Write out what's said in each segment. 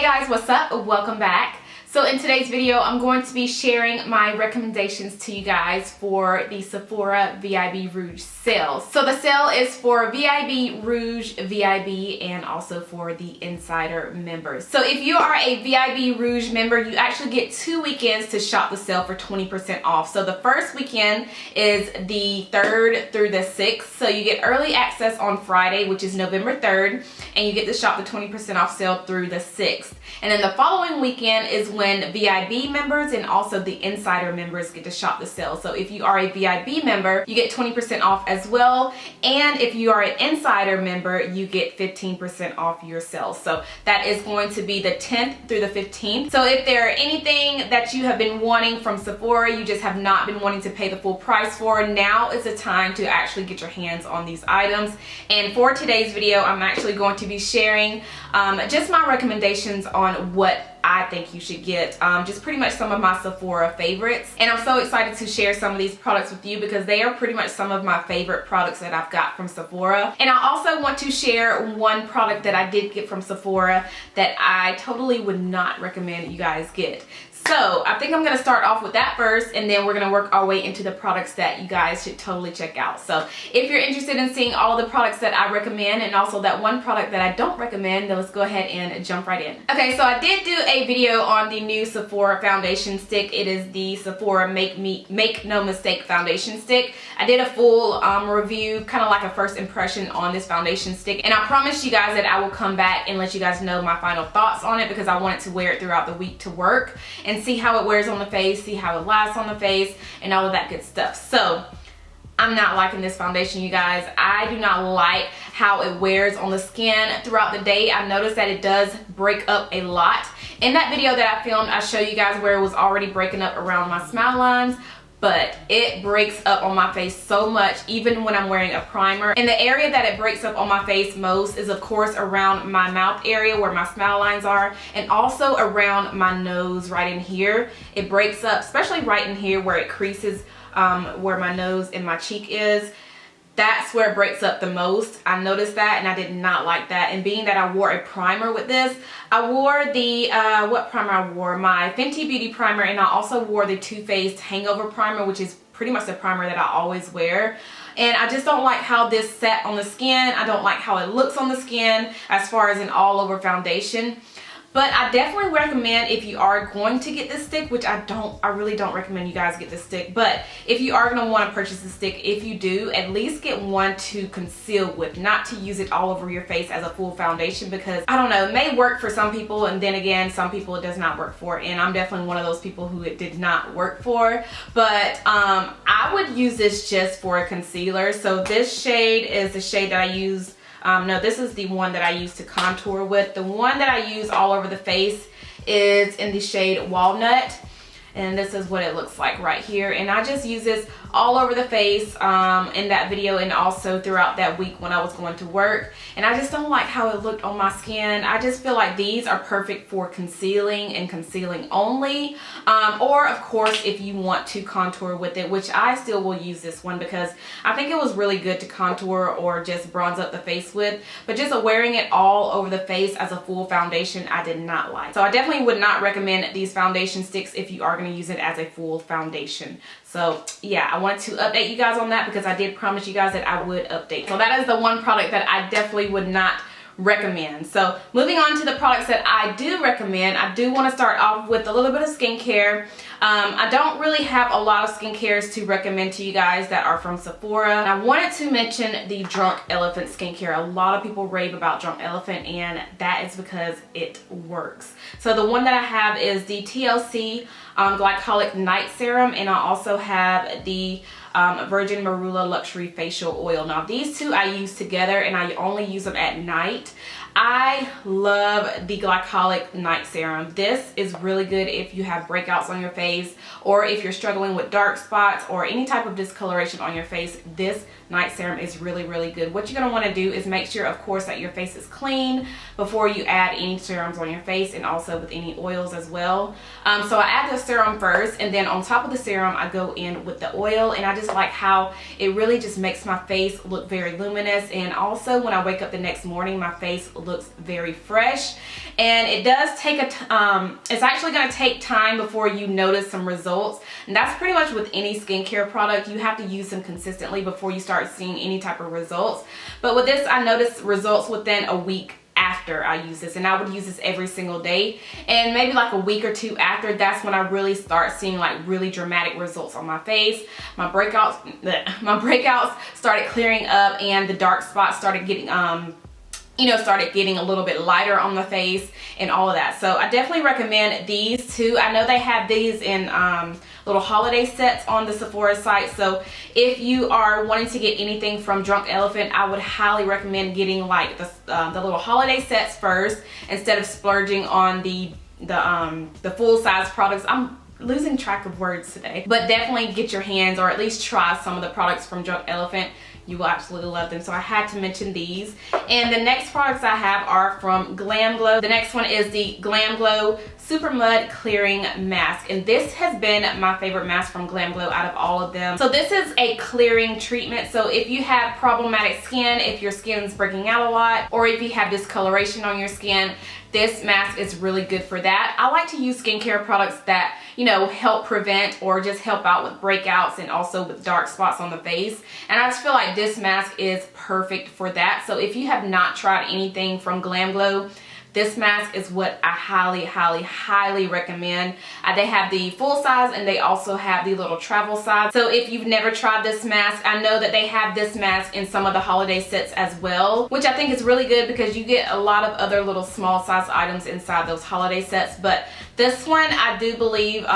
guys, what's up? Welcome back. So in today's video, I'm going to be sharing my recommendations to you guys for the Sephora VIB Rouge sale. So the sale is for VIB Rouge, VIB, and also for the Insider members. So if you are a VIB Rouge member, you actually get 2 weekends to shop the sale for 20% off. So the first weekend is the 3rd through the 6th. So you get early access on Friday, which is November 3rd, and you get to shop the 20% off sale through the 6th. And then the following weekend is when VIB members and also the Insider members get to shop the sale. So if you are a VIB member, you get 20% off as well. And if you are an Insider member, you get 15% off your sale. So that is going to be the 10th through the 15th. So if there are anything that you have been wanting from Sephora, you just have not been wanting to pay the full price for, now is the time to actually get your hands on these items. And for today's video, I'm actually going to be sharing just my recommendations on what I think you should get, just pretty much some of my Sephora favorites. And I'm so excited to share some of these products with you because they are pretty much some of my favorite products that I've got from Sephora. And I also want to share one product that I did get from Sephora that I totally would not recommend you guys get. So I think I'm going to start off with that first, and then we're going to work our way into the products that you guys should totally check out. So if you're interested in seeing all the products that I recommend and also that one product that I don't recommend, then let's go ahead and jump right in. Okay, so I did do a video on the new Sephora foundation stick. It is the Sephora Make No Mistake foundation stick. I did a full review, kind of like a first impression on this foundation stick, and I promised you guys that I will come back and let you guys know my final thoughts on it because I wanted to wear it throughout the week to work and see how it wears on the face, see how it lasts on the face, and all of that good stuff. So I'm not liking this foundation, you guys. I do not like how it wears on the skin throughout the day. I noticed that it does break up a lot. In that video that I filmed, I show you guys where it was already breaking up around my smile lines, but it breaks up on my face so much even when I'm wearing a primer. And the area that it breaks up on my face most is of course around my mouth area where my smile lines are, and also around my nose right in here. It breaks up, especially right in here where it creases where my nose and my cheek is. That's where it breaks up the most. I noticed that and I did not like that. And being that I wore a primer with this, I wore the, what primer I wore? My Fenty Beauty primer, and I also wore the Too Faced Hangover primer, which is pretty much the primer that I always wear. And I just don't like how this sat on the skin. I don't like how it looks on the skin as far as an all over foundation. But I definitely recommend, if you are going to get this stick, which I really don't recommend you guys get this stick, but if you are going to want to purchase this stick, if you do, at least get one to conceal with, not to use it all over your face as a full foundation, because I don't know, it may work for some people, and then again, some people it does not work for, and I'm definitely one of those people who it did not work for. But I would use this just for a concealer. So this shade is the shade that I use. No, this is the one that I use to contour with. The one that I use all over the face is in the shade Walnut. And this is what it looks like right here. And I just use this all over the face in that video and also throughout that week when I was going to work. And I just don't like how it looked on my skin. I just feel like these are perfect for concealing and concealing only. Or of course, if you want to contour with it, which I still will use this one because I think it was really good to contour or just bronze up the face with. But just wearing it all over the face as a full foundation, I did not like. So I definitely would not recommend these foundation sticks if you are going to use it as a full foundation. So yeah, I wanted to update you guys on that because I did promise you guys that I would update. So that is the one product that I definitely would not recommend. So moving on to the products that I do recommend, I do want to start off with a little bit of skincare. I don't really have a lot of skincares to recommend to you guys that are from Sephora. And I wanted to mention the Drunk Elephant skincare. A lot of people rave about Drunk Elephant, and that is because it works. So the one that I have is the TLC Glycolic Night Serum, and I also have the Virgin Marula Luxury Facial Oil. Now these two I use together and I only use them at night. I love the Glycolic Night Serum. This is really good if you have breakouts on your face, or if you're struggling with dark spots or any type of discoloration on your face. This night serum is really, really good. What you're going to want to do is make sure, of course, that your face is clean before you add any serums on your face, and also with any oils as well. So I add the serum first, and then on top of the serum, I go in with the oil, and I just like how it really just makes my face look very luminous. And also when I wake up the next morning, my face looks very fresh. And it does take it's actually going to take time before you notice some results. And that's pretty much with any skincare product. You have to use them consistently before you start seeing any type of results. But with this, I noticed results within a week after I use this, and I would use this every single day, and maybe like a week or two after, that's when I really start seeing like really dramatic results on my face. My breakouts started clearing up, and the dark spots started getting started getting a little bit lighter on the face and all of that. So I definitely recommend these two. I know they have these in little holiday sets on the Sephora site. So if you are wanting to get anything from Drunk Elephant, I would highly recommend getting like the little holiday sets first instead of splurging on the full size products. I'm losing track of words today, but definitely get your hands, or at least try some of the products from Drunk Elephant. You will absolutely love them. So I had to mention these. And the next products I have are from Glam Glow. The next one is the Glam Glow Super Mud Clearing Mask. And this has been my favorite mask from Glam Glow out of all of them. So this is a clearing treatment. So if you have problematic skin, if your skin's breaking out a lot, or if you have discoloration on your skin, this mask is really good for that. I like to use skincare products that, you know, help prevent or just help out with breakouts and also with dark spots on the face. And I just feel like this mask is perfect for that. So if you have not tried anything from Glam Glow, this mask is what I highly, highly, highly recommend. They have the full size, and they also have the little travel size. So if you've never tried this mask, I know that they have this mask in some of the holiday sets as well, which I think is really good because you get a lot of other little small size items inside those holiday sets. But this one, I do believe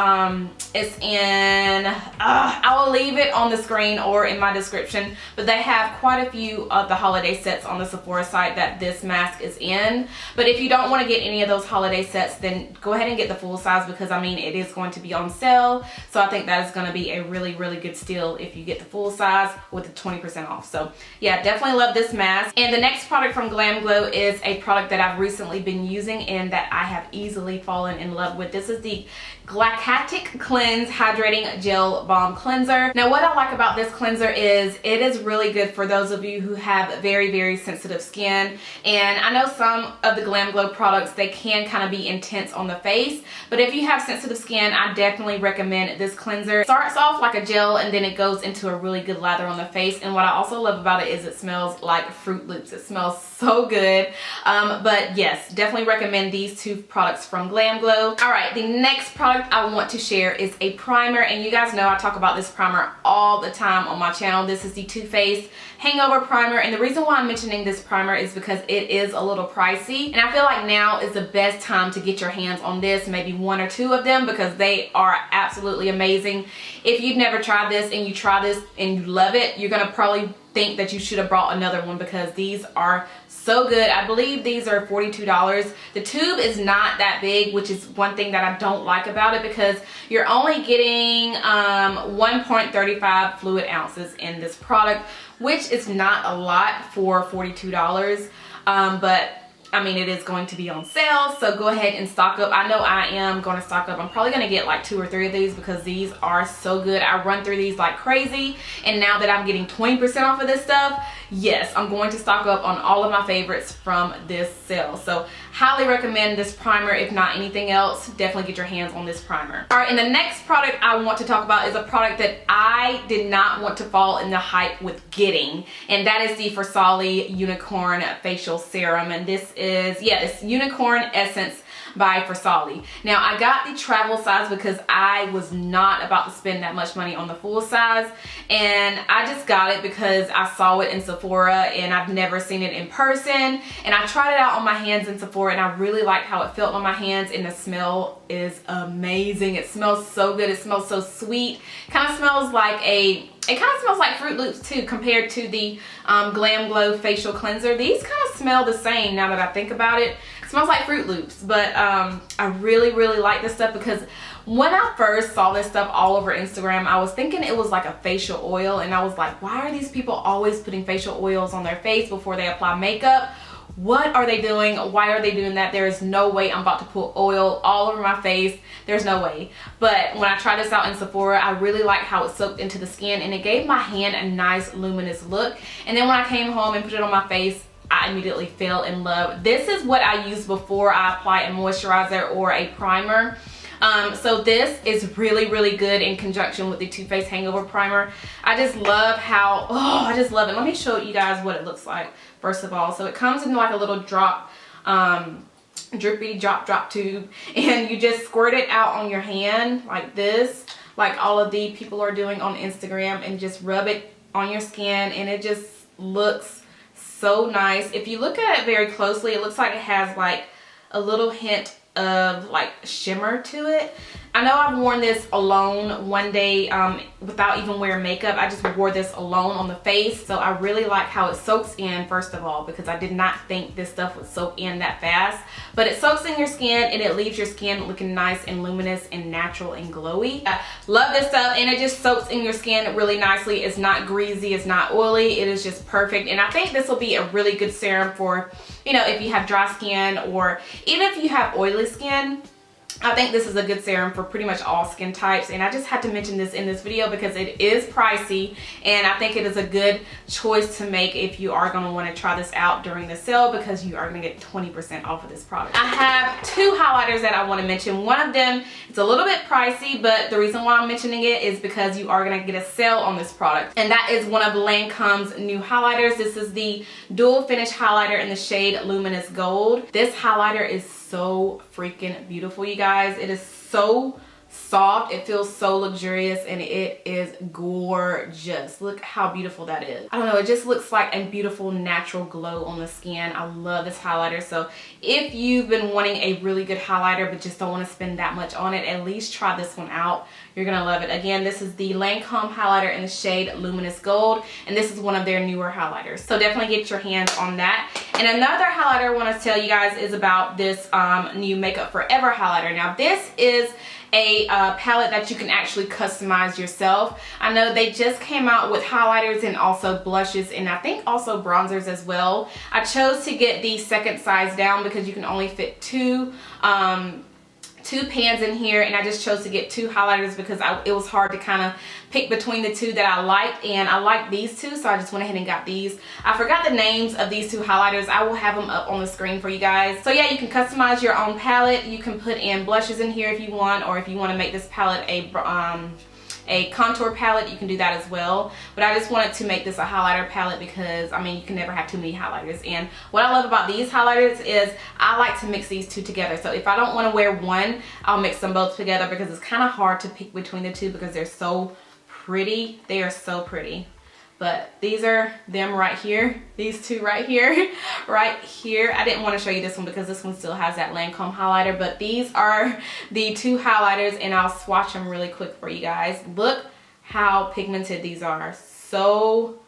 it's in, I will leave it on the screen or in my description, but they have quite a few of the holiday sets on the Sephora site that this mask is in. But if you don't want to get any of those holiday sets, then go ahead and get the full size, because I mean, it is going to be on sale. So I think that is going to be a really, really good steal if you get the full size with the 20% off. So yeah, definitely love this mask. And the next product from Glam Glow is a product that I've recently been using and that I have easily fallen in love with. This is the Glycatic Cleanse Hydrating Gel Balm Cleanser. Now what I like about this cleanser is it is really good for those of you who have very, very sensitive skin. And I know some of the Glam Glow products, they can kind of be intense on the face, but if you have sensitive skin, I definitely recommend this cleanser. It starts off like a gel and then it goes into a really good lather on the face. And what I also love about it is it smells like Fruit Loops. It smells so good. But yes, definitely recommend these two products from Glam Glow. All right, the next product I want to share is a primer, and you guys know I talk about this primer all the time on my channel. This is the Too Faced Hangover Primer, and the reason why I'm mentioning this primer is because it is a little pricey, and I feel like now is the best time to get your hands on this, maybe one or two of them, because they are absolutely amazing. If you've never tried this and you try this and you love it, you're gonna probably think that you should have brought another one, because these are so good. I believe these are $42. The tube is not that big, which is one thing that I don't like about it, because you're only getting 1.35 fluid ounces in this product, which is not a lot for $42. But I mean, it is going to be on sale, so go ahead and stock up. I know I am going to stock up. I'm probably going to get like 2 or 3 of these because these are so good. I run through these like crazy, and now that I'm getting 20% off of this stuff, yes, I'm going to stock up on all of my favorites from this sale. So highly recommend this primer. If not anything else, definitely get your hands on this primer. All right, and the next product I want to talk about is a product that I did not want to fall in the hype with getting, and that is the Fortson Unicorn Facial Serum. And this is, yeah, it's Unicorn Essence by Fortson. Now I got the travel size because I was not about to spend that much money on the full size, and I just got it because I saw it in Sephora and I've never seen it in person, and I tried it out on my hands in Sephora and I really liked how it felt on my hands, and the smell is amazing. It smells so good. It smells so sweet. Kind of smells like it kind of smells like Fruit Loops too, compared to the Glam Glow facial cleanser. These kind of smell the same now that I think about it. It smells like Fruit Loops, but I really, really like this stuff, because when I first saw this stuff all over Instagram, I was thinking it was like a facial oil, and I was like, why are these people always putting facial oils on their face before they apply makeup? What are they doing? Why are they doing that? There is no way I'm about to put oil all over my face. There's no way. But when I tried this out in Sephora, I really liked how it soaked into the skin, and it gave my hand a nice luminous look. And then when I came home and put it on my face, I immediately fell in love. This is what I use before I apply a moisturizer or a primer. So this is really good in conjunction with the Too Faced Hangover Primer. I just love how, oh, I just love it. Let me show you guys what it looks like first of all. So it comes in like a little drop, drippy drop tube, and you just squirt it out on your hand like this, like all of the people are doing on Instagram, and just rub it on your skin, and it just looks so nice. If you look at it very closely, it looks like it has like a little hint of like shimmer to it. I know I've worn this alone one day without even wearing makeup. I just wore this alone on the face. So I really like how it soaks in, first of all, because I did not think this stuff would soak in that fast. But it soaks in your skin and it leaves your skin looking nice and luminous and natural and glowy. I love this stuff, and it just soaks in your skin really nicely. It's not greasy, it's not oily, it is just perfect. And I think this will be a really good serum for, you know, if you have dry skin, or even if you have oily skin. I think this is a good serum for pretty much all skin types, and I just had to mention this in this video because it is pricey, and I think it is a good choice to make if you are going to want to try this out during the sale, because you are going to get 20% off of this product. I have two highlighters that I want to mention. One of them is a little bit pricey, but the reason why I'm mentioning it is because you are going to get a sale on this product, and that is one of Lancome's new highlighters. This is the Dual Finish Highlighter in the shade Luminous Gold. This highlighter is so freaking beautiful, you guys. It is so soft, it feels so luxurious, and it is gorgeous. Look how beautiful that is. I don't know, it just looks like a beautiful natural glow on the skin. I love this highlighter. So if you've been wanting a really good highlighter but just don't want to spend that much on it, at least try this one out. You're gonna love it. Again, this is the Lancome highlighter in the shade Luminous Gold, and this is one of their newer highlighters. So definitely get your hands on that. And another highlighter I want to tell you guys is about this new Makeup Forever highlighter. Now this is a palette that you can actually customize yourself. I know they just came out with highlighters and also blushes, and I think also bronzers as well. I chose to get the second size down because you can only fit two pans in here, and I just chose to get two highlighters because it was hard to kind of pick between the two that I liked, and I liked these two, so I just went ahead and got these. I forgot the names of these two highlighters. I will have them up on the screen for you guys. So yeah, you can customize your own palette. You can put in blushes in here if you want, or if you want to make this palette a contour palette, you can do that as well. But I just wanted to make this a highlighter palette because, I mean, you can never have too many highlighters. And what I love about these highlighters is I like to mix these two together. So if I don't want to wear one, I'll mix them both together because it's kind of hard to pick between the two because they're so pretty. They are so pretty. But these are them right here. These two right here. Right here. I didn't want to show you this one because this one still has that Lancome highlighter. But these are the two highlighters, and I'll swatch them really quick for you guys. Look how pigmented these are. So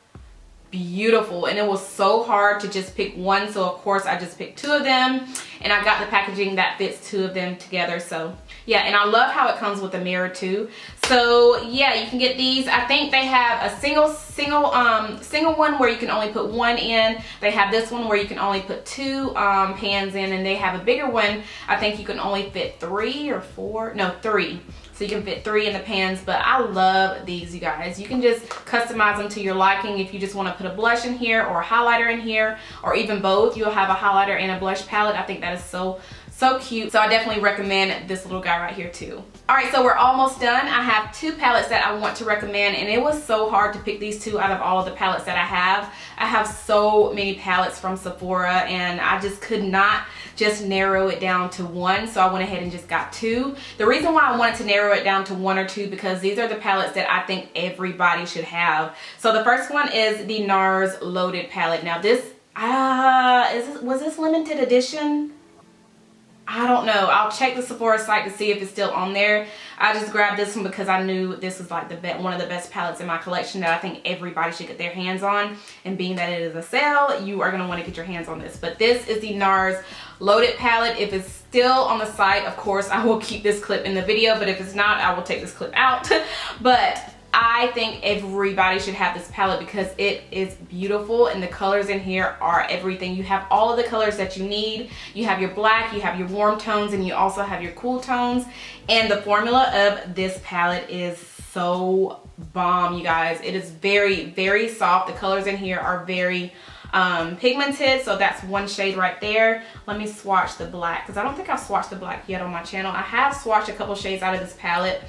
beautiful, and it was so hard to just pick one, so of course I just picked two of them, and I got the packaging that fits two of them together. So yeah, and I love how it comes with a mirror too. So yeah, you can get these. I think they have a single one where you can only put one in. They have this one where you can only put two pans in, and they have a bigger one. I think you can only fit three. So you can fit three in the pans, but I love these, you guys. You can just customize them to your liking. If you just want to put a blush in here or a highlighter in here, or even both, you'll have a highlighter and a blush palette. I think that is so cute. So I definitely recommend this little guy right here too. All right, so we're almost done. I have two palettes that I want to recommend, and it was so hard to pick these two out of all of the palettes that I have. I have so many palettes from Sephora, and I just could not just narrow it down to one, so I went ahead and just got two. The reason why I wanted to narrow it down to one or two, because these are the palettes that I think everybody should have. So the first one is the NARS Loaded palette. Now this, was this limited edition? I don't know. I'll check the Sephora site to see if it's still on there. I just grabbed this one because I knew this was like one of the best palettes in my collection that I think everybody should get their hands on. And being that it is a sale, you are going to want to get your hands on this. But this is the NARS Loaded palette. If it's still on the site, of course, I will keep this clip in the video. But if it's not, I will take this clip out. But I think everybody should have this palette because it is beautiful, and the colors in here are everything. You have all of the colors that you need. You have your black, you have your warm tones, and you also have your cool tones. And the formula of this palette is so bomb, you guys. It is very, very soft. The colors in here are very pigmented, so that's one shade right there. Let me swatch the black, because I don't think I've swatched the black yet on my channel. I have swatched a couple shades out of this palette,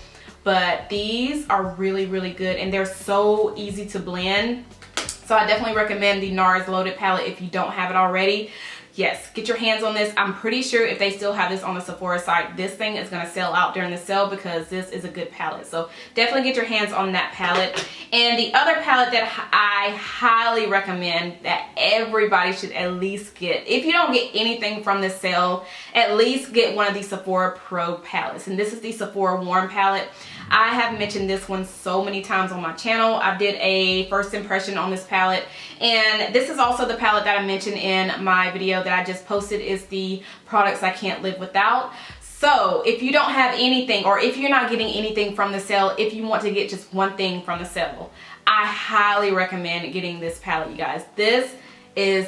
but these are really, really good, and they're so easy to blend. So I definitely recommend the NARS Loaded palette if you don't have it already. Yes, get your hands on this. I'm pretty sure if they still have this on the Sephora site, this thing is going to sell out during the sale because this is a good palette. So definitely get your hands on that palette. And the other palette that I highly recommend that everybody should at least get, if you don't get anything from this sale, at least get one of these Sephora Pro palettes. And this is the Sephora Warm palette. I have mentioned this one so many times on my channel. I did a first impression on this palette, and this is also the palette that I mentioned in my video that I just posted, is the products I can't live without. So if you don't have anything, or if you're not getting anything from the sale, if you want to get just one thing from the sale, I highly recommend getting this palette, you guys. This is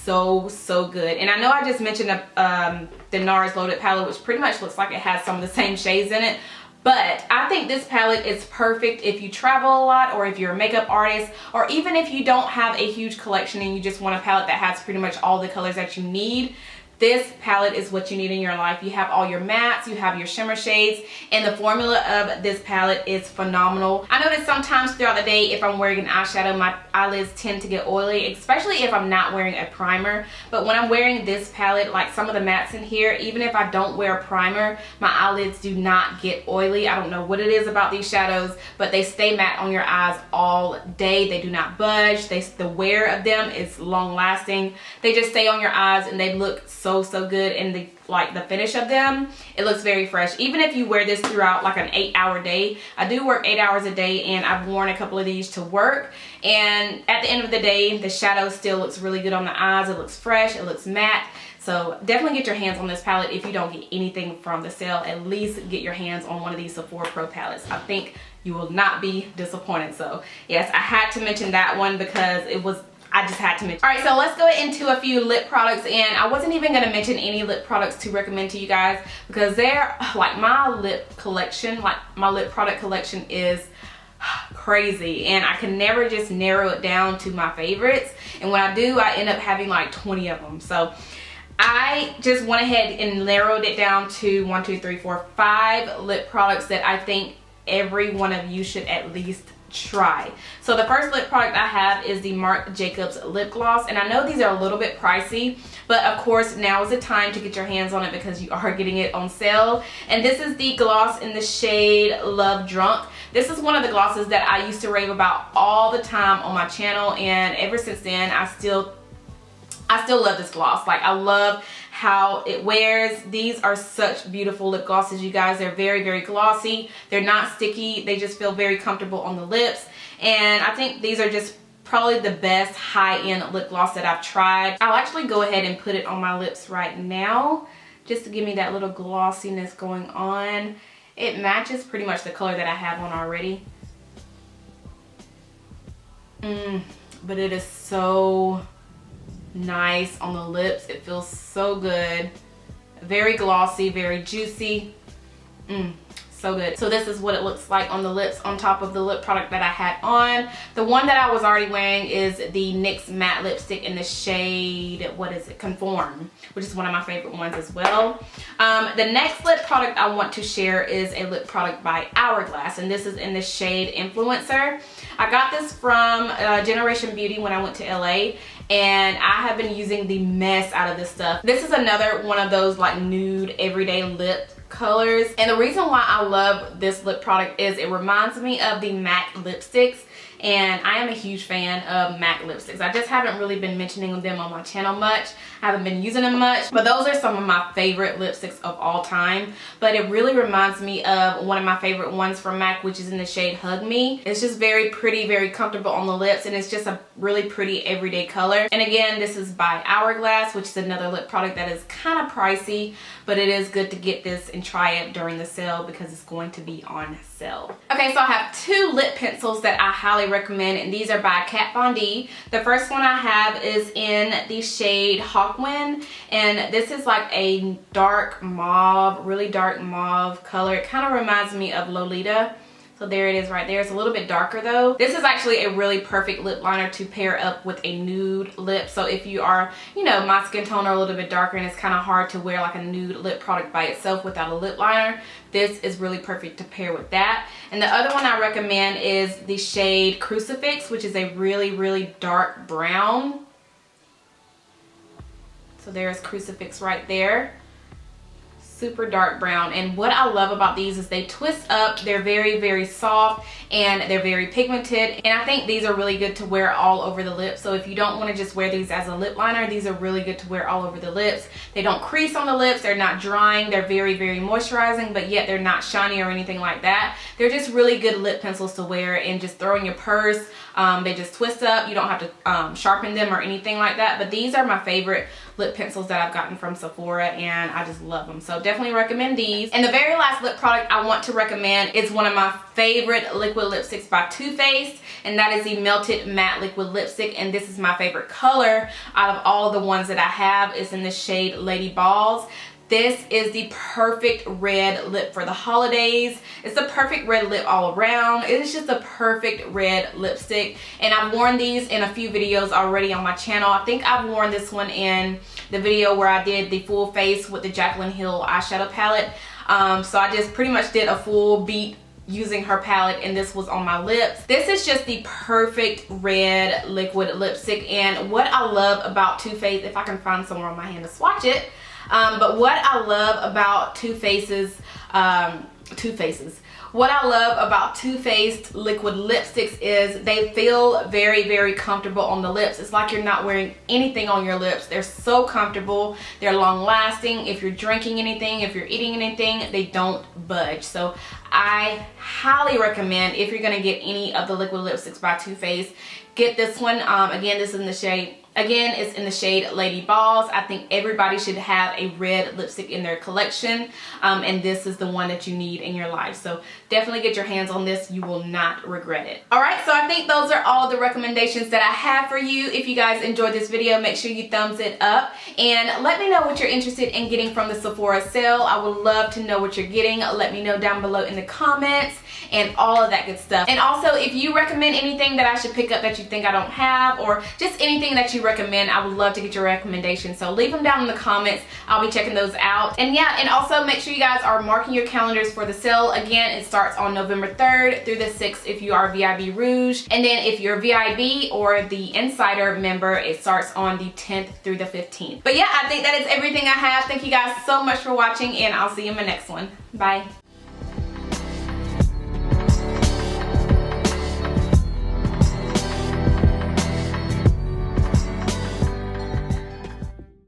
so good. And I know I just mentioned the NARS Loaded palette, which pretty much looks like it has some of the same shades in it. But I think this palette is perfect if you travel a lot, or if you're a makeup artist, or even if you don't have a huge collection and you just want a palette that has pretty much all the colors that you need. This palette is what you need in your life. You have all your mattes, you have your shimmer shades, and the formula of this palette is phenomenal. I notice sometimes throughout the day, if I'm wearing an eyeshadow, my eyelids tend to get oily, especially if I'm not wearing a primer. But when I'm wearing this palette, like some of the mattes in here, even if I don't wear a primer, my eyelids do not get oily. I don't know what it is about these shadows, but they stay matte on your eyes all day. They do not budge. The wear of them is long lasting. They just stay on your eyes and they look so good, and the finish of them, it looks very fresh. Even if you wear this throughout like an 8-hour day. I do work 8 hours a day, and I've worn a couple of these to work, and at the end of the day, the shadow still looks really good on the eyes. It looks fresh, it looks matte. So definitely get your hands on this palette. If you don't get anything from the sale, at least get your hands on one of these Sephora Pro palettes. I think you will not be disappointed. So yes, I had to mention that one because I just had to mention. All right, so let's go into a few lip products, and I wasn't even gonna mention any lip products to recommend to you guys because they're like my lip collection, like my lip product collection is crazy, and I can never just narrow it down to my favorites. And when I do, I end up having like 20 of them. So I just went ahead and narrowed it down to 1, 2, 3, 4, 5 lip products that I think every one of you should at least try. So the first lip product I have is the Marc Jacobs lip gloss, and I know these are a little bit pricey, but of course now is the time to get your hands on it because you are getting it on sale. And this is the gloss in the shade Love Drunk. This is one of the glosses that I used to rave about all the time on my channel, and ever since then I still love this gloss. Like, I love how it wears. These are such beautiful lip glosses, you guys. They're very glossy. They're not sticky. They just feel very comfortable on the lips. And I think these are just probably the best high-end lip gloss that I've tried. I'll actually go ahead and put it on my lips right now just to give me that little glossiness going on. It matches pretty much the color that I have on already. But it is so nice on the lips. It feels so good. Very glossy, very juicy. So good. So this is what it looks like on the lips on top of the lip product that I had on. The one that I was already wearing is the NYX matte lipstick in the shade, what is it, Conform, which is one of my favorite ones as well. The next lip product I want to share is a lip product by Hourglass, and this is in the shade Influencer. I got this from Generation Beauty when I went to LA, and I have been using the mess out of this stuff. This is another one of those like nude everyday lip colors, and the reason why I love this lip product is it reminds me of the MAC lipsticks, and I am a huge fan of MAC lipsticks. I just haven't really been mentioning them on my channel much. I haven't been using them much, but those are some of my favorite lipsticks of all time. But it really reminds me of one of my favorite ones from MAC, which is in the shade Hug Me. It's just very pretty, very comfortable on the lips, and it's just a really pretty everyday color. And again, this is by Hourglass, which is another lip product that is kind of pricey, but it is good to get this and try it during the sale because it's going to be on sale. Okay, so I have two lip pencils that I highly recommend, and these are by Kat Von D. The first one I have is in the shade Hawkwind, and this is like a dark mauve, really dark mauve color. It kind of reminds me of Lolita. So there it is right there. It's a little bit darker though. This is actually a really perfect lip liner to pair up with a nude lip. So if you are, you know, my skin tone are a little bit darker and it's kind of hard to wear like a nude lip product by itself without a lip liner, this is really perfect to pair with that. And the other one I recommend is the shade Crucifix, which is a really, really dark brown. So there's Crucifix right there. Super dark brown. And what I love about these is they twist up, they're very, very soft, and they're very pigmented, and I think these are really good to wear all over the lips. So if you don't want to just wear these as a lip liner, these are really good to wear all over the lips. They don't crease on the lips, they're not drying, they're very, very moisturizing, but yet they're not shiny or anything like that. They're just really good lip pencils to wear and just throw in your purse. They just twist up, you don't have to sharpen them or anything like that, but these are my favorite lip pencils that I've gotten from Sephora, and I just love them. So definitely recommend these. And the very last lip product I want to recommend is one of my favorite liquid lipsticks by Too Faced, and that is the Melted Matte Liquid Lipstick. And this is my favorite color out of all the ones that I have. It's in the shade Lady Balls. This is the perfect red lip for the holidays. It's the perfect red lip all around. It is just a perfect red lipstick. And I've worn these in a few videos already on my channel. I think I've worn this one in the video where I did the full face with the Jaclyn Hill eyeshadow palette. So I just pretty much did a full beat using her palette, and this was on my lips. This is just the perfect red liquid lipstick. And what I love about Too Faced, if I can find somewhere on my hand to swatch it, but what I love about Too Faced liquid lipsticks is they feel very, very comfortable on the lips. It's like you're not wearing anything on your lips. They're so comfortable. They're long lasting. If you're drinking anything, if you're eating anything, they don't budge. So I highly recommend, if you're gonna get any of the liquid lipsticks by Too Faced, get this one. Again, this is in the shade, it's in the shade Lady Balls. I think everybody should have a red lipstick in their collection, and this is the one that you need in your life. So definitely get your hands on this. You will not regret it. Alright, so I think those are all the recommendations that I have for you. If you guys enjoyed this video, make sure you thumbs it up and let me know what you're interested in getting from the Sephora sale. I would love to know what you're getting. Let me know down below in the comments and all of that good stuff. And also, if you recommend anything that I should pick up that you think I don't have, or just anything that you recommend, I would love to get your recommendations. So leave them down in the comments. I'll be checking those out. And yeah, and also make sure you guys are marking your calendars for the sale. Again, it starts on November 3rd through the 6th if you are VIB Rouge. And then if you're VIB or the Insider member, it starts on the 10th through the 15th. But yeah, I think that is everything I have. Thank you guys so much for watching, and I'll see you in my next one. Bye.